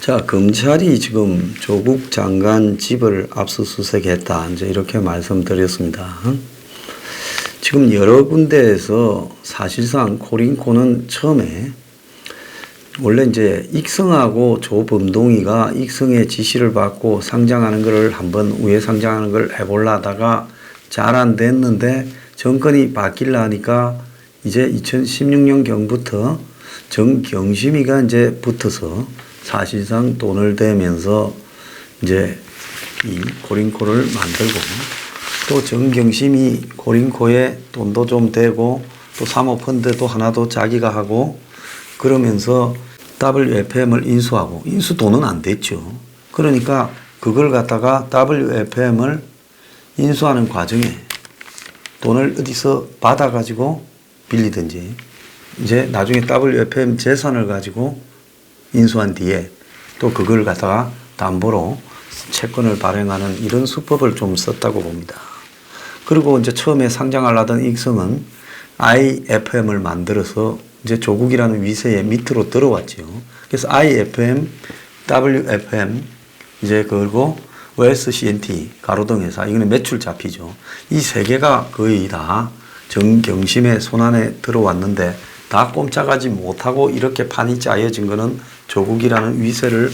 자, 검찰이 지금 조국 장관 집을 압수수색했다. 이제 이렇게 말씀드렸습니다. 지금 여러 군데에서 사실상 코링코는 처음에 원래 이제 익성하고 조범동이가 익성의 지시를 받고 상장하는 걸 한번 우회 상장하는 걸 해보려다가 잘 안 됐는데 정권이 바뀌려 하니까 이제 2016년경부터 정경심이가 이제 붙어서 사실상 돈을 대면서 이제 이 코링코를 만들고 또 정경심이 코링코에 돈도 좀 대고 또 사모펀드도 하나도 자기가 하고 그러면서 WFM을 인수하고 인수 돈은 안 됐죠. 그러니까 그걸 갖다가 WFM을 인수하는 과정에 돈을 어디서 받아가지고 빌리든지 이제 나중에 WFM 재산을 가지고 인수한 뒤에 또 그걸 갖다가 담보로 채권을 발행하는 이런 수법을 좀 썼다고 봅니다. 그리고 이제 처음에 상장하려던 익성은 IFM을 만들어서 이제 조국이라는 위세의 밑으로 들어왔죠. 그래서 IFM, WFM, 이제 그리고 웰스 CNT, 가로등 회사, 이거는 매출 잡히죠. 이 세 개가 거의 다 정경심의 손안에 들어왔는데 다 꼼짝하지 못하고 이렇게 판이 짜여진 거는 조국이라는 위세를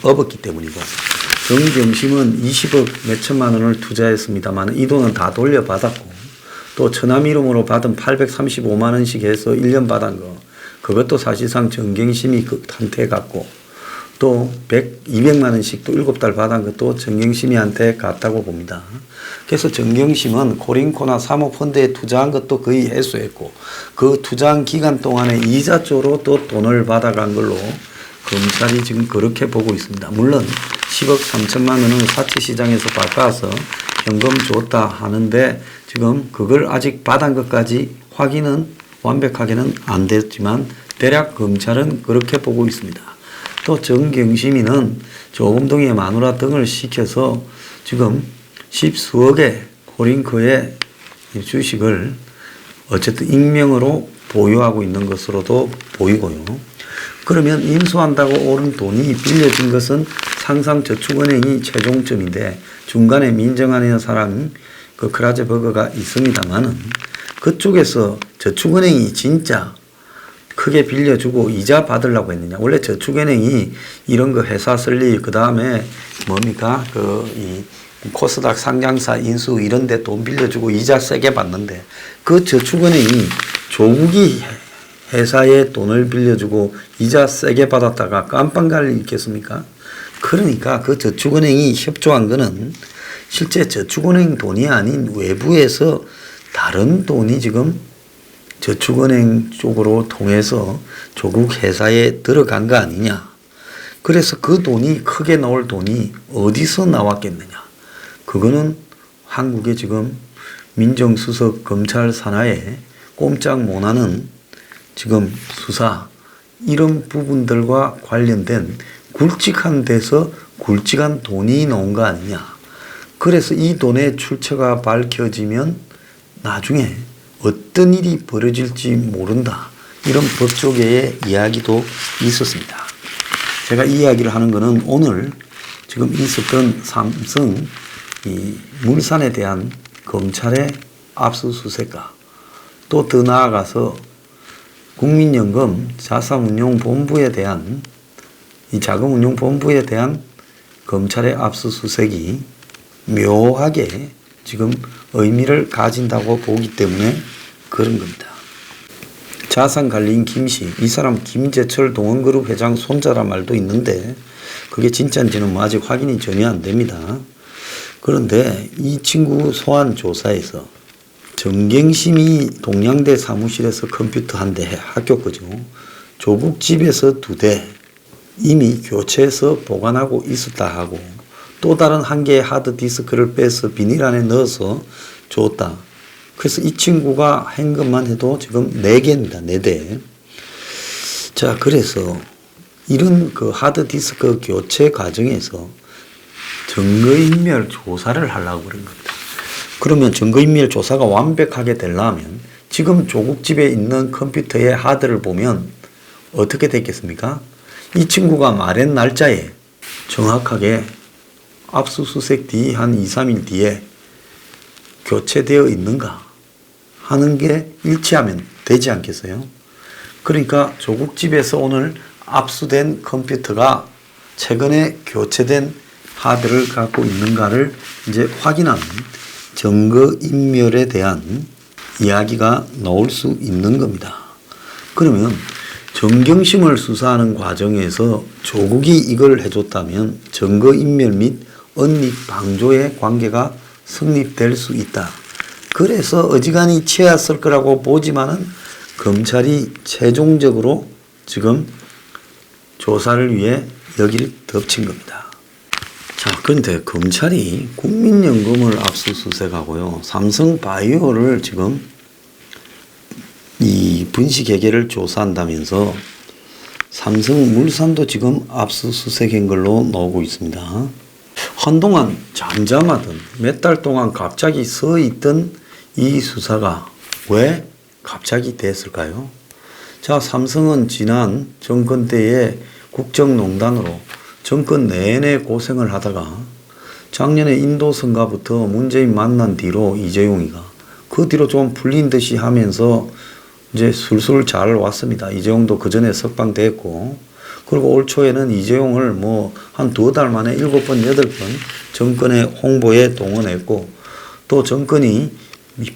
업었기 때문이고, 정경심은 20억 몇천만 원을 투자했습니다만 이 돈은 다 돌려받았고, 또 처남 이름으로 받은 835만 원씩 해서 1년 받은 거, 그것도 사실상 정경심이 한테 갔고, 또 200만 원씩 또 7달 받은 것도 정경심이한테 갔다고 봅니다. 그래서 정경심은 코링코나 사모펀드에 투자한 것도 거의 해소했고, 그 투자한 기간 동안에 이자조로 또 돈을 받아간 걸로 검찰이 지금 그렇게 보고 있습니다. 물론 10억 3천만 원은 사채시장에서 바꿔서 현금 줬다 하는데 지금 그걸 아직 받은 것까지 확인은 완벽하게는 안 됐지만 대략 검찰은 그렇게 보고 있습니다. 또 정경심이는 조범동의 마누라 등을 시켜서 지금 10수억의 코링코의 주식을 어쨌든 익명으로 보유하고 있는 것으로도 보이고요. 그러면 인수한다고 오른 돈이 빌려진 것은 상상저축은행이 최종점인데 중간에 민정하는 사람 그 크라제버거가 있습니다만은 그쪽에서 저축은행이 진짜 크게 빌려주고 이자 받으려고 했느냐. 원래 저축은행이 이런 거 회사 설립, 그 다음에 뭡니까? 이 코스닥 상장사 인수 이런 데 돈 빌려주고 이자 세게 받는데 그 저축은행이 조국이 회사에 돈을 빌려주고 이자 세게 받았다가 깜빵 갈 일 있겠습니까? 그러니까 그 저축은행이 협조한 거는 실제 저축은행 돈이 아닌 외부에서 다른 돈이 지금 저축은행 쪽으로 통해서 조국 회사에 들어간 거 아니냐. 그래서 그 돈이 크게 나올 돈이 어디서 나왔겠느냐. 그거는 한국의 지금 민정수석 검찰 산하에 꼼짝 못하는 지금 수사 이런 부분들과 관련된 굵직한 데서 굵직한 돈이 나온 거 아니냐. 그래서 이 돈의 출처가 밝혀지면 나중에 어떤 일이 벌어질지 모른다. 이런 법조계의 이야기도 있었습니다. 제가 이 이야기를 하는 것은 오늘 지금 있었던 삼성 이 물산에 대한 검찰의 압수수색과 또 더 나아가서 국민연금 자산운용본부에 대한 이 자금운용본부에 대한 검찰의 압수수색이 묘하게 지금 의미를 가진다고 보기 때문에 그런 겁니다. 자산관리인 김씨, 이 사람 김재철 동원그룹 회장 손자란 말도 있는데 그게 진짜인지는 뭐 아직 확인이 전혀 안 됩니다. 그런데 이 친구 소환 조사에서 정경심이 동양대 사무실에서 컴퓨터 한 대 학교 거죠. 조국 집에서 2대 이미 교체해서 보관하고 있었다 하고 또 다른 한 개의 하드디스크를 빼서 비닐 안에 넣어서 줬다. 그래서 이 친구가 한 것만 해도 지금 4개입니다. 4대. 자, 그래서 이런 그 하드디스크 교체 과정에서 증거인멸 조사를 하려고 그런 겁니다. 그러면 증거인멸 조사가 완벽하게 되려면 지금 조국 집에 있는 컴퓨터의 하드를 보면 어떻게 됐겠습니까? 이 친구가 말한 날짜에 정확하게 압수수색 뒤 한 2, 3일 뒤에 교체되어 있는가 하는 게 일치하면 되지 않겠어요? 그러니까 조국 집에서 오늘 압수된 컴퓨터가 최근에 교체된 하드를 갖고 있는가를 이제 확인하는 증거인멸에 대한 이야기가 나올 수 있는 겁니다. 그러면 정경심을 수사하는 과정에서 조국이 이걸 해줬다면 증거인멸 및 언립 방조의 관계가 성립될 수 있다. 그래서 어지간히 치였을 거라고 보지만은 검찰이 최종적으로 지금 조사를 위해 여기를 덮친 겁니다. 자, 그런데 검찰이 국민연금을 압수수색하고요, 삼성바이오를 지금 이 분식회계를 조사한다면서 삼성물산도 지금 압수수색한 걸로 나오고 있습니다. 한동안 잠잠하던 몇 달 동안 갑자기 서 있던 이 수사가 왜 갑자기 됐을까요? 자, 삼성은 지난 정권 때에 국정농단으로 정권 내내 고생을 하다가 작년에 인도 선거부터 문재인 만난 뒤로 이재용이가 그 뒤로 좀 풀린 듯이 하면서 이제 술술 잘 왔습니다. 이재용도 그 전에 석방됐고, 그리고 올 초에는 이재용을 뭐 한 2달 만에 7번, 8번 정권의 홍보에 동원했고, 또 정권이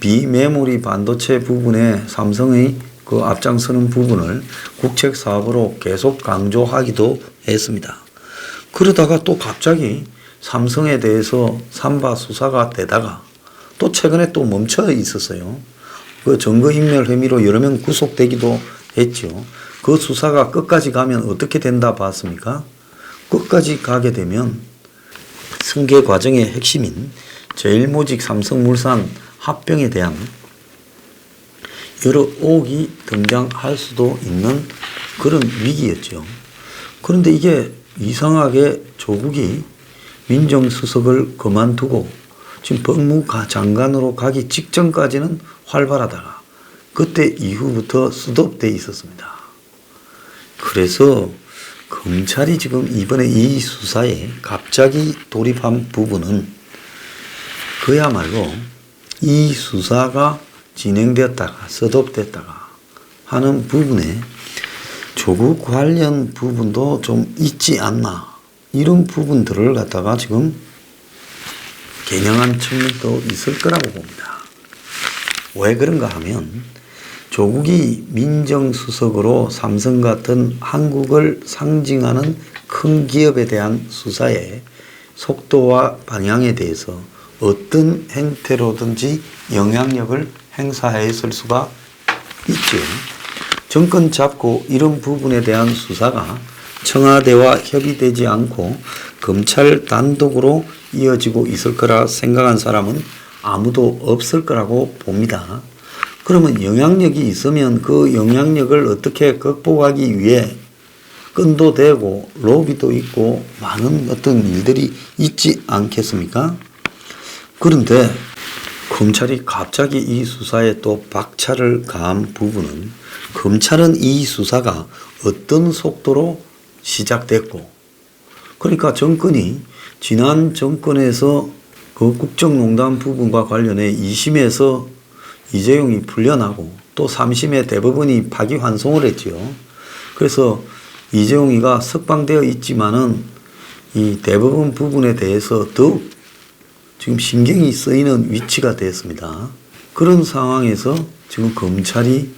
비메모리 반도체 부분에 삼성의 그 앞장서는 부분을 국책 사업으로 계속 강조하기도 했습니다. 그러다가 또 갑자기 삼성에 대해서 삼바 수사가 되다가 또 최근에 또 멈춰 있었어요. 그 증거인멸 혐의로 여러 명 구속되기도 했죠. 그 수사가 끝까지 가면 어떻게 된다 봤습니까? 끝까지 가게 되면 승계 과정의 핵심인 제일모직 삼성물산 합병에 대한 여러 의혹이 등장할 수도 있는 그런 위기였죠. 그런데 이게 이상하게 조국이 민정수석을 그만두고 지금 법무장관으로 가기 직전까지는 활발하다가 그때 이후부터 스톱돼 있었습니다. 그래서 검찰이 지금 이번에 이 수사에 갑자기 돌입한 부분은 그야말로 이 수사가 진행되었다가 스톱됐다가 하는 부분에 조국 관련 부분도 좀 있지 않나, 이런 부분들을 갖다가 지금 겨냥한 측면도 있을 거라고 봅니다. 왜 그런가 하면 조국이 민정수석으로 삼성 같은 한국을 상징하는 큰 기업에 대한 수사의 속도와 방향에 대해서 어떤 행태로든지 영향력을 행사했을 수가 있죠. 정권 잡고 이런 부분에 대한 수사가 청와대와 협의되지 않고 검찰 단독으로 이어지고 있을 거라 생각한 사람은 아무도 없을 거라고 봅니다. 그러면 영향력이 있으면 그 영향력을 어떻게 극복하기 위해 끈도 대고 로비도 있고 많은 어떤 일들이 있지 않겠습니까? 그런데 검찰이 갑자기 이 수사에 또 박차를 가한 부분은 검찰은 이 수사가 어떤 속도로 시작됐고, 그러니까 정권이 지난 정권에서 그 국정농단 부분과 관련해 2심에서 이재용이 풀려나고 또 3심에 대법원이 파기환송을 했죠. 그래서 이재용이가 석방되어 있지만은 이 대법원 부분에 대해서 더욱 지금 신경이 쓰이는 위치가 됐습니다. 그런 상황에서 지금 검찰이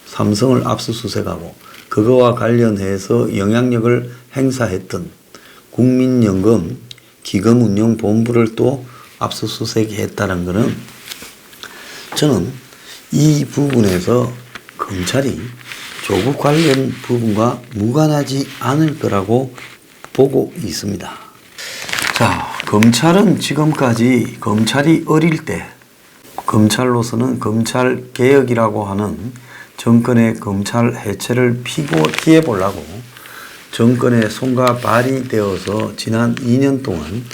삼성을 압수수색하고 그거와 관련해서 영향력을 행사했던 국민연금 기금운용본부를 또 압수수색했다는 것은 저는 이 부분에서 검찰이 조국 관련 부분과 무관하지 않을 거라고 보고 있습니다. 자, 검찰은 지금까지 검찰이 어릴 때 검찰로서는 검찰개혁이라고 하는 정권의 검찰 해체를 피해보려고 정권의 손과 발이 되어서 지난 2년 동안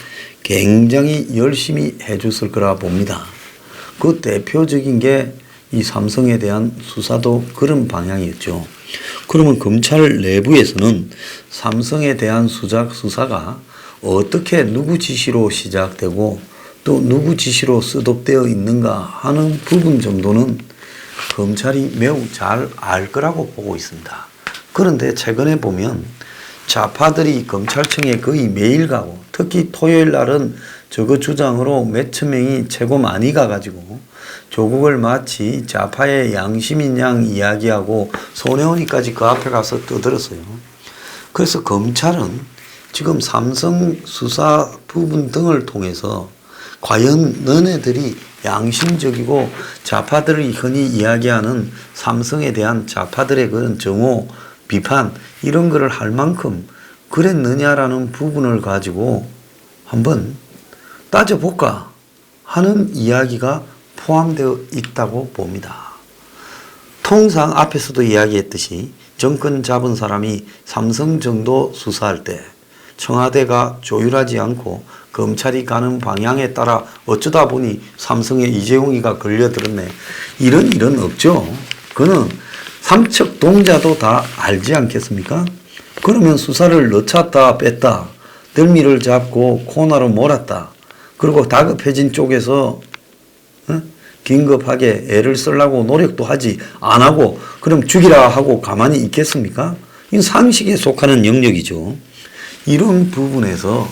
굉장히 열심히 해줬을 거라 봅니다. 그 대표적인 게 이 삼성에 대한 수사도 그런 방향이었죠. 그러면 검찰 내부에서는 삼성에 대한 수사가 어떻게 누구 지시로 시작되고 또 누구 지시로 셋업되어 있는가 하는 부분 정도는 검찰이 매우 잘 알 거라고 보고 있습니다. 그런데 최근에 보면 좌파들이 검찰청에 거의 매일 가고 특히 토요일 날은 저거 주장으로 몇천 명이 최고 많이 가가지고 조국을 마치 좌파의 양심인 양 이야기하고 손혜원이까지 그 앞에 가서 떠들었어요. 그래서 검찰은 지금 삼성 수사 부분 등을 통해서 과연 너네들이 양심적이고 좌파들이 흔히 이야기하는 삼성에 대한 좌파들의 그런 정오, 비판 이런 거를 할 만큼 그랬느냐라는 부분을 가지고 한번 따져볼까 하는 이야기가 포함되어 있다고 봅니다. 통상 앞에서도 이야기했듯이 정권 잡은 사람이 삼성 정도 수사할 때 청와대가 조율하지 않고 검찰이 가는 방향에 따라 어쩌다 보니 삼성에 이재용이가 걸려들었네. 이런 일은 없죠. 그는 삼척 동자도 다 알지 않겠습니까? 그러면 수사를 넣쳤다 뺐다 덜미를 잡고 코너로 몰았다. 그리고 다급해진 쪽에서 긴급하게 애를 쓰려고 노력도 하지 안 하고 그럼 죽이라 하고 가만히 있겠습니까? 이건 상식에 속하는 영역이죠. 이런 부분에서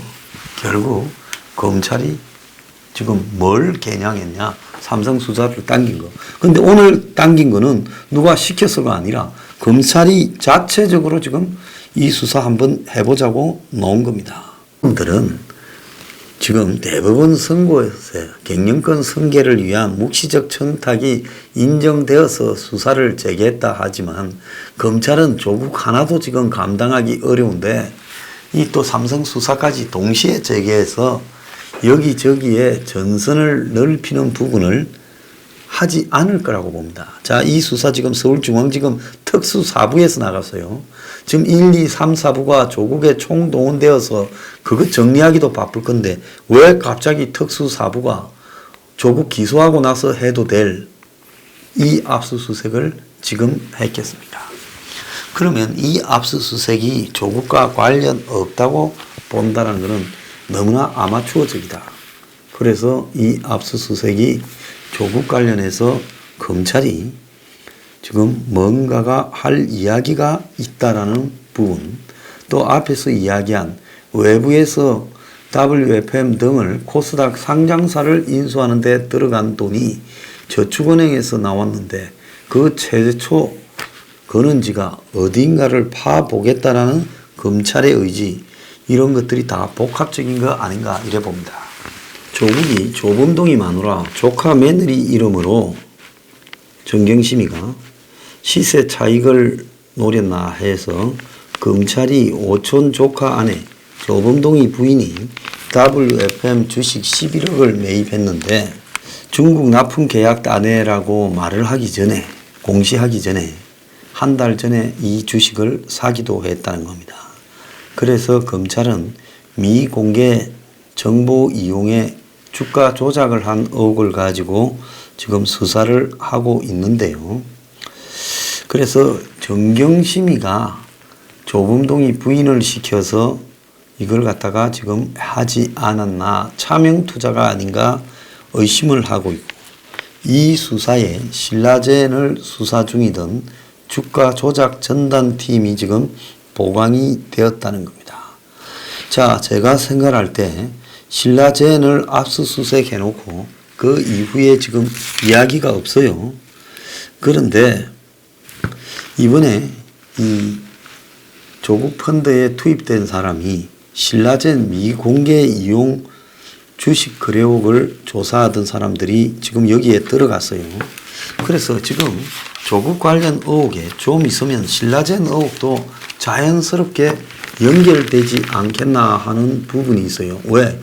결국 검찰이 지금 뭘 겨냥했냐? 삼성 수사를 당긴 거. 근데 오늘 당긴 거는 누가 시켜서가 아니라 검찰이 자체적으로 지금 이 수사 한번 해보자고 놓은 겁니다. 분들은 지금 대법원 선고에서 경영권 승계를 위한 묵시적 청탁이 인정되어서 수사를 재개했다 하지만 검찰은 조국 하나도 지금 감당하기 어려운데 이 또 삼성 수사까지 동시에 재개해서 여기저기에 전선을 넓히는 부분을 하지 않을 거라고 봅니다. 자, 이 수사 지금 서울중앙지검 특수사부에서 나갔어요. 지금 1, 2, 3, 4부가 조국에 총동원되어서 그것 정리하기도 바쁠 건데 왜 갑자기 특수사부가 조국 기소하고 나서 해도 될 이 압수수색을 지금 했겠습니까? 그러면 이 압수수색이 조국과 관련 없다고 본다는 것은 너무나 아마추어적이다. 그래서 이 압수수색이 조국 관련해서 검찰이 지금 뭔가가 할 이야기가 있다라는 부분, 또 앞에서 이야기한 외부에서 WFM 등을 코스닥 상장사를 인수하는 데 들어간 돈이 저축은행에서 나왔는데 그 최초 거는지가 어딘가를 파보겠다라는 검찰의 의지, 이런 것들이 다 복합적인 거 아닌가 이래 봅니다. 조국이 조범동이 마누라 조카 며느리 이름으로 정경심이가 시세 차익을 노렸나 해서 검찰이 오촌 조카 아내 조범동이 부인이 WFM 주식 11억을 매입했는데 중국 납품 계약 아내라고 말을 하기 전에, 공시하기 전에 한 달 전에 이 주식을 사기도 했다는 겁니다. 그래서 검찰은 미공개 정보 이용에 주가 조작을 한 의혹을 가지고 지금 수사를 하고 있는데요. 그래서 정경심이가 조범동이 부인을 시켜서 이걸 갖다가 지금 하지 않았나, 차명 투자가 아닌가 의심을 하고 있고, 이 수사에 신라젠을 수사 중이던 주가 조작 전담팀이 지금 보강이 되었다는 겁니다. 자, 제가 생각할 때 신라젠을 압수수색 해놓고 그 이후에 지금 이야기가 없어요. 그런데 이번에 이 조국 펀드에 투입된 사람이 신라젠 미공개 이용 주식 거래 의혹을 조사하던 사람들이 지금 여기에 들어갔어요. 그래서 지금 조국 관련 의혹에 좀 있으면 신라젠 의혹도 자연스럽게 연결되지 않겠나 하는 부분이 있어요. 왜?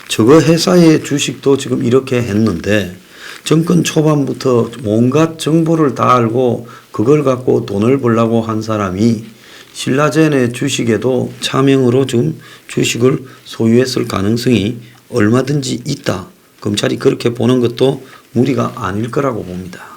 저거 회사의 주식도 지금 이렇게 했는데 정권 초반부터 온갖 정보를 다 알고 그걸 갖고 돈을 벌려고 한 사람이 신라젠의 주식에도 차명으로 좀 주식을 소유했을 가능성이 얼마든지 있다. 검찰이 그렇게 보는 것도 무리가 아닐 거라고 봅니다.